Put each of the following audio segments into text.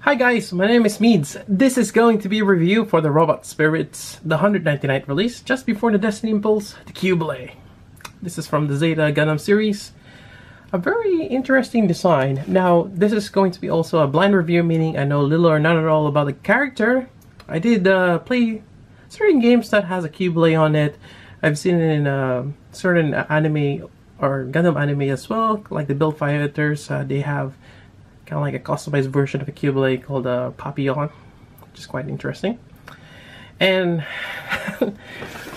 Hi guys, my name is Meads. This is going to be a review for the Robot Spirits, the 199th release, just before the Destiny Impulse, the Qubeley. This is from the Zeta Gundam series. A very interesting design. Now, this is going to be also a blind review, meaning I know little or none at all about the character. I did play certain games that has a Qubeley on it. I've seen it in certain anime or Gundam anime as well, like the Build Fighters. They have kind of like a customized version of a Qubeley called Papillon, which is quite interesting. And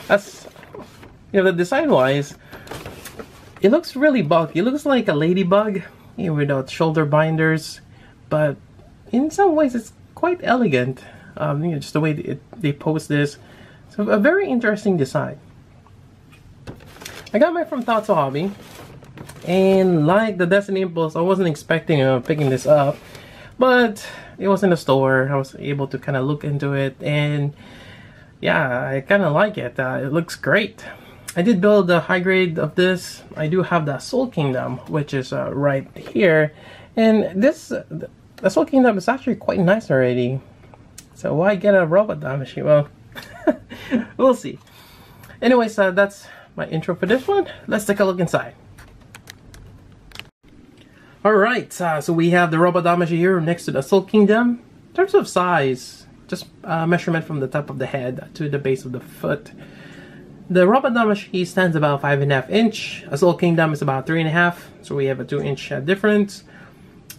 as you know, the design-wise, it looks really bulky. It looks like a ladybug, you know, without shoulder binders, but in some ways it's quite elegant. You know, just the way they pose this. So a very interesting design. I got mine from Thoughts of Hobby, and like the Destiny Impulse, I wasn't expecting picking this up, but it was in the store. I was able to kind of look into it, and yeah, I kind of like it. It looks great. I did build a high grade of this. I do have the Soul Kingdom, which is right here, and this the Soul Kingdom is actually quite nice already. So why get a robot Damashii? Well, we'll see. Anyways, that's my intro for this one. Let's take a look inside. Alright, so we have the Robot Damashii here next to the Soul Kingdom. In terms of size, just measurement from the top of the head to the base of the foot. The Robot Damashii stands about 5.5 inch. A Soul Kingdom is about 3.5, so we have a 2-inch difference.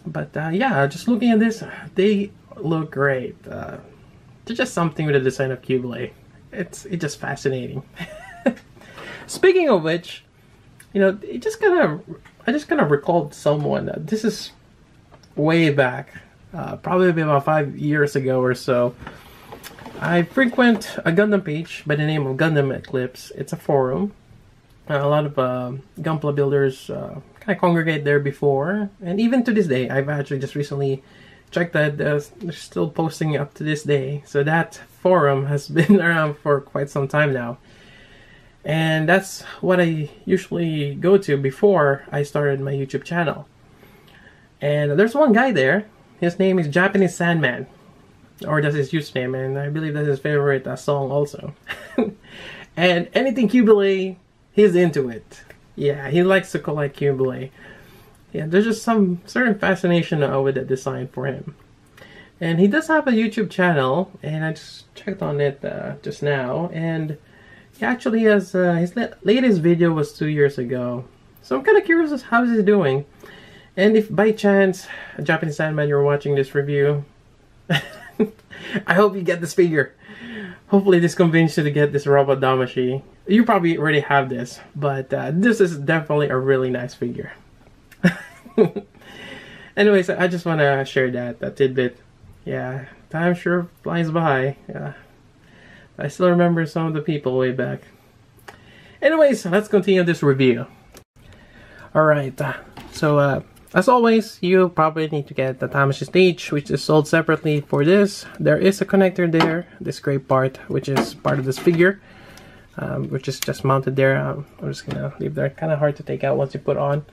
But yeah, just looking at this, they look great. There's just something with the design of Qubeley. It's just fascinating. Speaking of which, you know, I just kind of recalled someone. This is way back, probably about 5 years ago or so. I frequent a Gundam page by the name of Gundam Eclipse. It's a forum. A lot of Gunpla builders kind of congregate there before, and even to this day, I've actually just recently checked that they're still posting up to this day. So that forum has been around for quite some time now. And that's what I usually go to before I started my YouTube channel. And there's one guy there. His name is Japanese Sandman. Or that's his username, and I believe that's his favorite song also. And anything Qubeley, he's into it. Yeah, he likes to collect Qubeley. Yeah, there's just some certain fascination with the design for him. And he does have a YouTube channel, and I just checked on it just now, and he actually has his latest video was 2 years ago. So I'm kind of curious as how he's doing. And if by chance, Japanese Sandman, you're watching this review, I hope you get this figure. Hopefully this convinced you to get this Robot Damashii. You probably already have this, but this is definitely a really nice figure. Anyways, I just want to share that tidbit. Yeah, time sure flies by. Yeah. I still remember some of the people way back. Anyways, let's continue this review. Alright, so as always, you probably need to get the Damashii stage, which is sold separately for this. There is a connector there, this gray part, which is part of this figure, which is just mounted there. I'm just gonna leave there. Kind of hard to take out once you put on.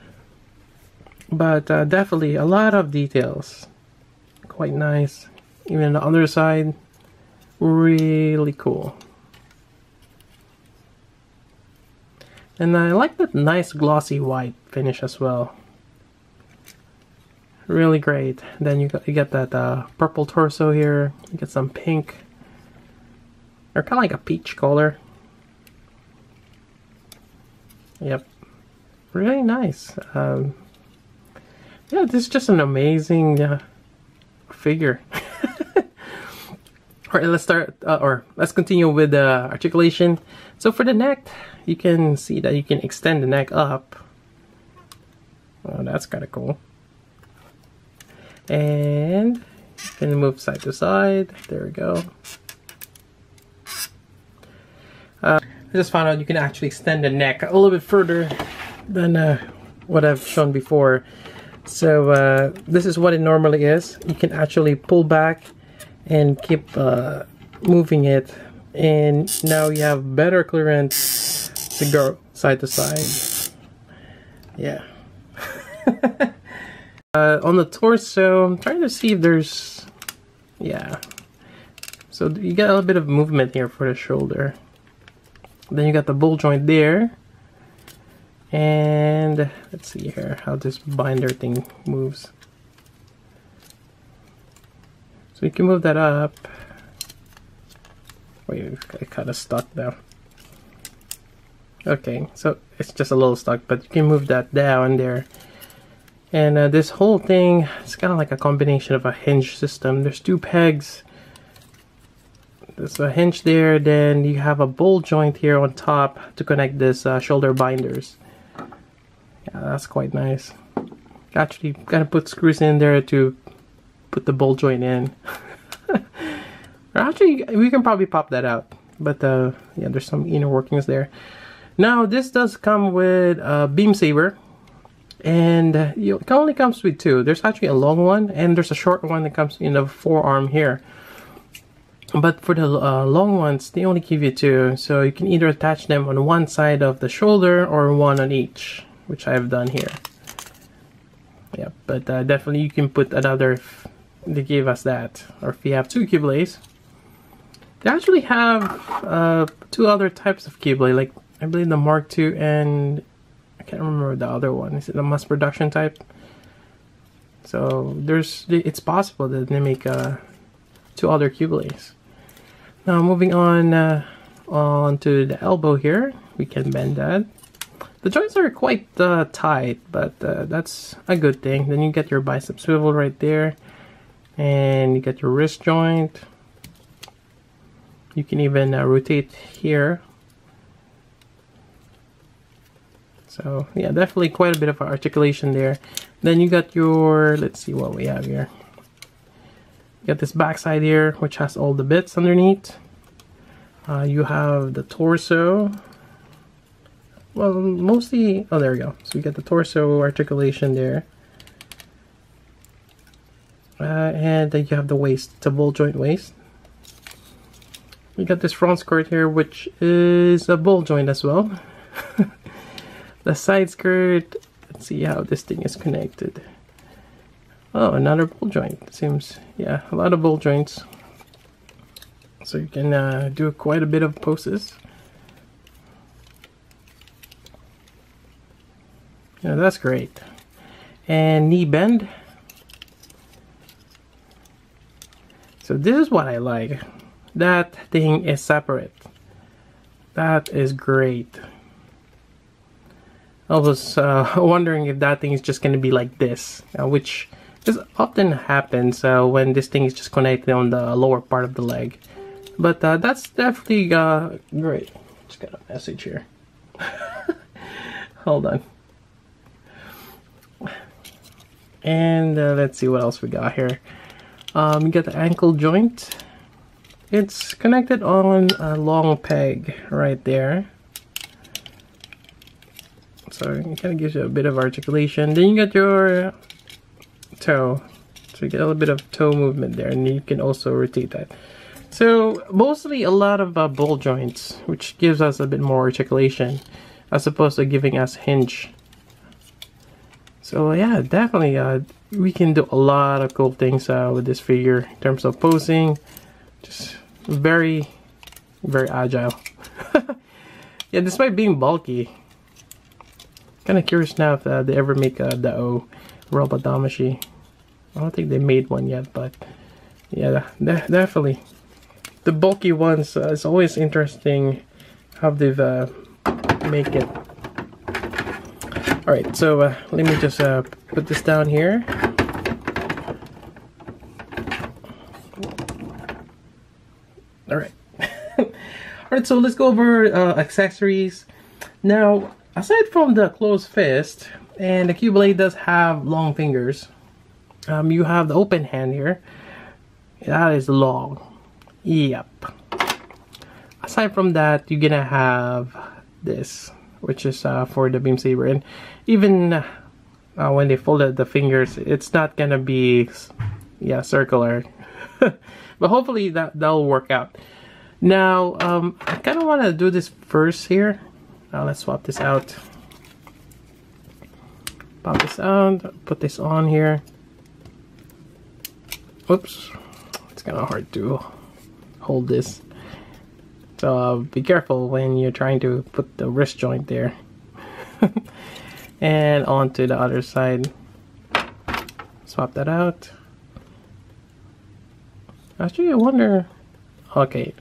But definitely a lot of details. Quite nice. Even the underside. Really cool. And I like that nice glossy white finish as well. Really great. Then you get that purple torso here. You get some pink. Or kind of like a peach color. Yep. Really nice. Yeah, this is just an amazing figure. Alright, let's start, or let's continue with the articulation. So for the neck, you can see that you can extend the neck up. Oh, that's kind of cool. And you can move side to side. There we go. I just found out you can actually extend the neck a little bit further than what I've shown before. So this is what it normally is. You can actually pull back and keep moving it, and now you have better clearance to go side to side. Yeah. On the torso, I'm trying to see if there's Yeah. So you get a little bit of movement here for the shoulder. Then you got the ball joint there. And let's see here how this binder thing moves. So you can move that up. Wait, I kind of stuck now. Okay, so it's just a little stuck, but you can move that down there. And this whole thing, it's kind of like a combination of a hinge system. There's two pegs. There's a hinge there, then you have a ball joint here on top to connect this shoulder binders. Yeah, that's quite nice. Actually, gotta put screws in there to put the ball joint in. Or actually, we can probably pop that out. But yeah, there's some inner workings there. Now, this does come with a beam saber. And it only comes with two. There's actually a long one, and there's a short one that comes in the forearm here. But for the long ones, they only give you two. So you can either attach them on one side of the shoulder or one on each, which I've done here. Yeah, but definitely you can put another if they gave us that. Or if you have two Qubeleys. They actually have two other types of Qubeley, like I believe the Mark II and I can't remember the other one. Is it the mass production type? So it's possible that they make two other Qubeleys. Now moving on to the elbow here, we can bend that. The joints are quite tight, but that's a good thing. Then you get your bicep swivel right there, and you get your wrist joint. You can even rotate here. So yeah, definitely quite a bit of articulation there. Then you got your, let's see what we have here. You got this backside here, which has all the bits underneath. You have the torso. Well, mostly, oh, there we go. So you get the torso articulation there. And then you have the waist, it's a ball joint waist. You got this front skirt here, which is a ball joint as well. The side skirt, let's see how this thing is connected. Oh, another ball joint. Seems, yeah, a lot of ball joints. So you can do quite a bit of poses. Yeah, that's great. And knee bend. So this is what I like. That thing is separate. That is great. I was wondering if that thing is just going to be like this, which this often happens when this thing is just connected on the lower part of the leg. But that's definitely great. Just got a message here. Hold on. And let's see what else we got here. You got the ankle joint. It's connected on a long peg right there. So it kind of gives you a bit of articulation. Then you got your toe. So you get a little bit of toe movement there, and you can also rotate that. So mostly a lot of ball joints, which gives us a bit more articulation as opposed to giving us hinge. So yeah, definitely we can do a lot of cool things with this figure in terms of posing. Just very, very agile. Yeah, despite being bulky. Kind of curious now if they ever make a Dao robot Damashii. I don't think they made one yet, but yeah, definitely. The bulky ones, it's always interesting how they've make it. Alright, so let me just put this down here. Alright. Alright, so let's go over accessories. Now, aside from the closed fist, and the Qubeley does have long fingers, you have the open hand here. That is long. Yep. Aside from that, you're gonna have this, which is for the beam saber, and even when they folded the fingers, it's not gonna be circular. But hopefully that'll work out. Now I kind of want to do this first here. Let's swap this out, pop this out, put this on here. Oops, it's kind of hard to hold this. So be careful when you're trying to put the wrist joint there. And onto the other side. Swap that out. Actually, I wonder. Okay,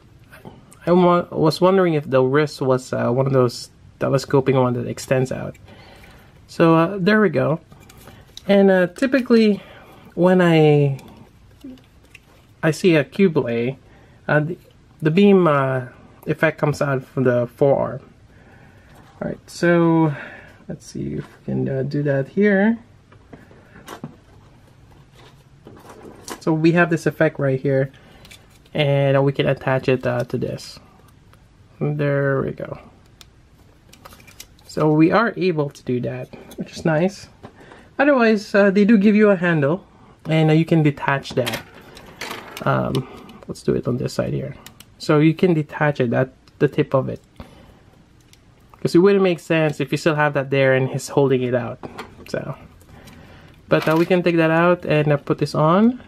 I was wondering if the wrist was one of those telescoping one that extends out. So there we go. And typically, when I see a Qubeley, the beam effect comes out from the forearm. All right, so let's see if we can do that here. So we have this effect right here, and we can attach it to this. There we go. So we are able to do that, which is nice. Otherwise, they do give you a handle, and you can detach that. Let's do it on this side here. So you can detach it at the tip of it. Because it wouldn't make sense if you still have that there and he's holding it out. So, but we can take that out and put this on.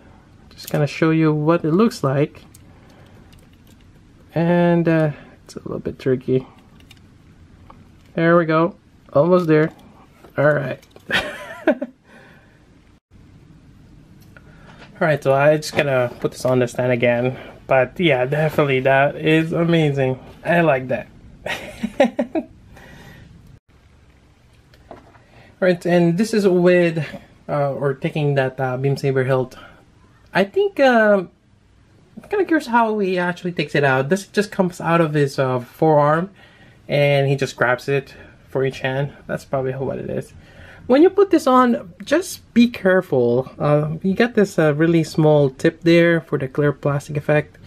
Just gonna show you what it looks like. And it's a little bit tricky. There we go. Almost there. Alright. Alright, so I just gonna put this on the stand again. But yeah, definitely that is amazing. I like that. Alright, and this is with or taking that beam saber hilt. I think I'm kind of curious how he actually takes it out. This just comes out of his forearm, and he just grabs it for each hand. That's probably what it is. When you put this on, just be careful. You got this really small tip there for the clear plastic effect.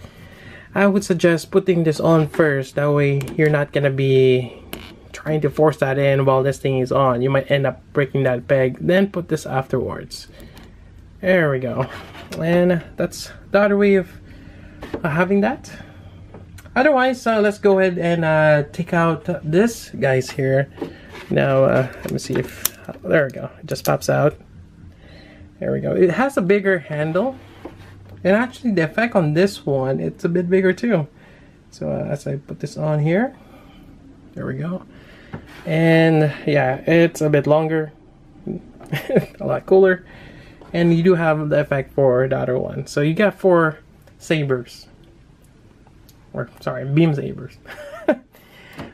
I would suggest putting this on first. That way you're not gonna be trying to force that in while this thing is on. You might end up breaking that peg. Then put this afterwards. There we go. And that's the other way of having that. Otherwise, let's go ahead and take out this guys here. Now, let me see if, there we go. It just pops out. There we go. It has a bigger handle. And actually, the effect on this one, it's a bit bigger too. So as I put this on here, there we go. And yeah, it's a bit longer, a lot cooler. And you do have the effect for the other one. So you got 4 sabers. Or, sorry, beam sabers.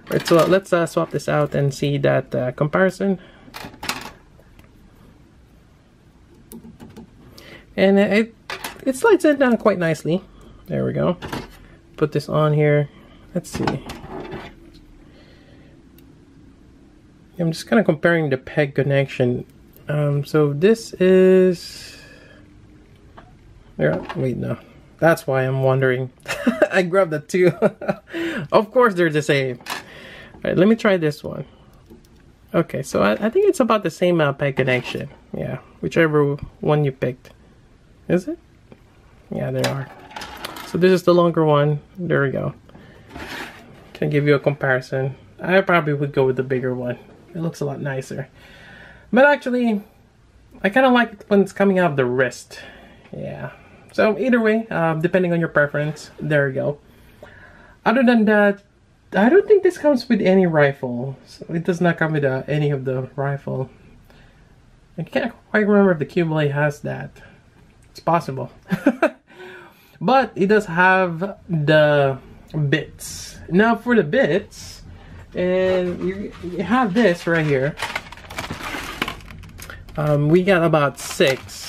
Right, so let's swap this out and see that comparison. And it slides in down quite nicely. There we go. Put this on here. Let's see. I'm just kind of comparing the peg connection. So this is... There, wait, no. That's why I'm wondering. I grabbed the 2. Of course they're the same. Alright, let me try this one. Okay, so I think it's about the same peg connection. Yeah, whichever one you picked. Is it? Yeah, they are. So this is the longer one. There we go. Can give you a comparison. I probably would go with the bigger one. It looks a lot nicer. But actually, I kind of like it when it's coming out of the wrist. Yeah. So either way, depending on your preference, there you go. Other than that, I don't think this comes with any rifle. So it does not come with any of the rifle. I can't quite remember if the Qubeley has that. It's possible. But it does have the bits. Now for the bits, and you have this right here. We got about 6.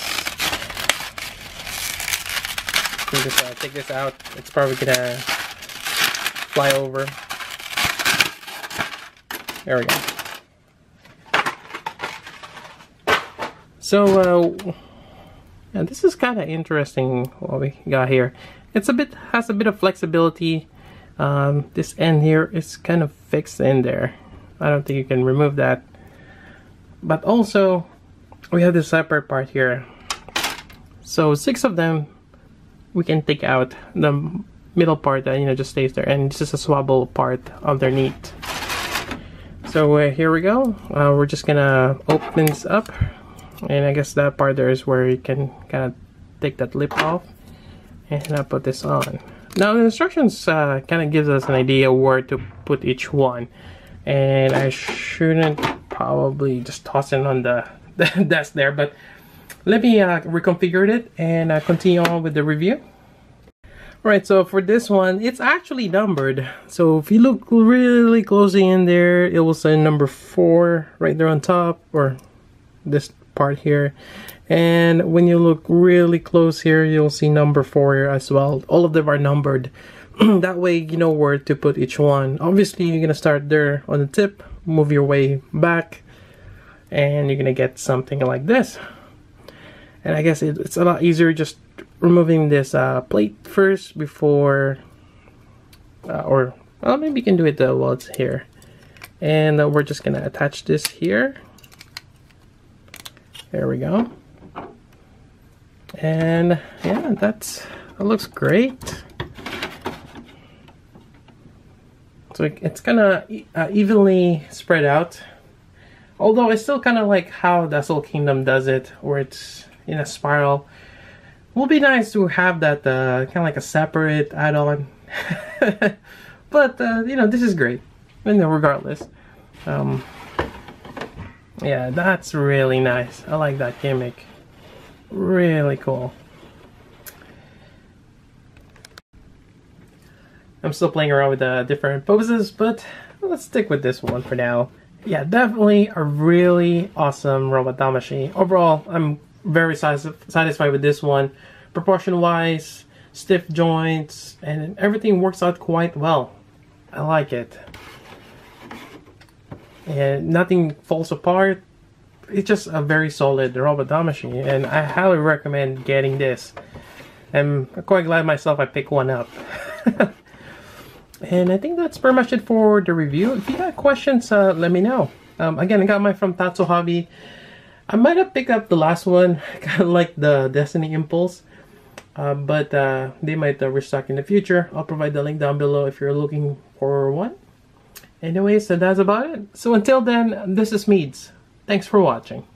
Let me just take this out. It's probably gonna fly over. There we go. So, yeah, this is kind of interesting what we got here. It's has a bit of flexibility. This end here is kind of fixed in there. I don't think you can remove that. But also, we have this separate part here. So 6 of them we can take out. The middle part that just stays there, and this is a swivel part underneath. So here we go. We're just gonna open this up, and I guess that part there is where you can kind of take that lip off, And I put this on. Now the instructions kind of gives us an idea where to put each one. And I shouldn't probably just toss it on the desk there, but let me reconfigure it and continue on with the review. Alright, so for this one, it's actually numbered. So if you look really closely in there, it will say number 4 right there on top, or this part here. And when you look really close here, you'll see number 4 here as well. All of them are numbered. That way you know where to put each one. Obviously, you're gonna start there on the tip, move your way back, and you're gonna get something like this. And I guess it's a lot easier just removing this plate first before, or well, maybe you can do it while it's here. And we're just gonna attach this here. There we go. And yeah, that looks great. So it's kind of evenly spread out. Although I still kind of like how the Soul Kingdom does it, where it's in a spiral. It would be nice to have that kind of like a separate add-on. But you know, this is great. You know, regardless. Yeah, that's really nice. I like that gimmick. Really cool. I'm still playing around with different poses, but let's stick with this one for now. Yeah, definitely a really awesome robot Damashii. Overall, I'm very satisfied with this one. Proportion-wise, stiff joints, and everything works out quite well. I like it. And nothing falls apart. It's just a very solid robot Damashii, and I highly recommend getting this. I'm quite glad myself I picked one up. And I think that's pretty much it for the review. If you got questions, let me know. Again, I got mine from Tatsu Hobby. I might have picked up the last one, kind of like the Destiny Impulse. But they might restock in the future. I'll provide the link down below if you're looking for one. Anyways, so that's about it. So until then, this is Meads. Thanks for watching.